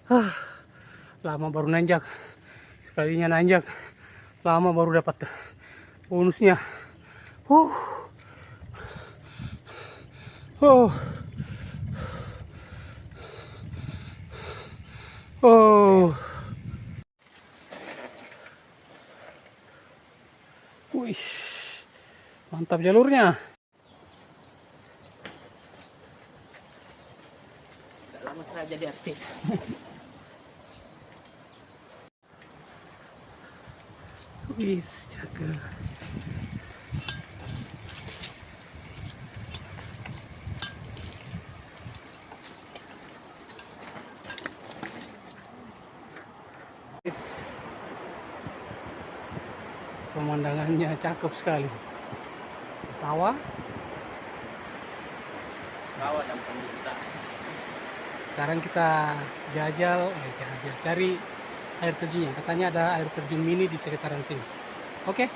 Ah, lama baru nanjak. Sekalinya nanjak, lama baru dapat bonusnya. Oh. Oh. Wih. Mantap jalurnya. Gak lama saya jadi artis. Wih, cakep. Pemandangannya cakep sekali. Rawa dan pembuka. Sekarang kita jajal, cari air terjunnya. Katanya ada air terjun mini di sekitaran sini. Oke.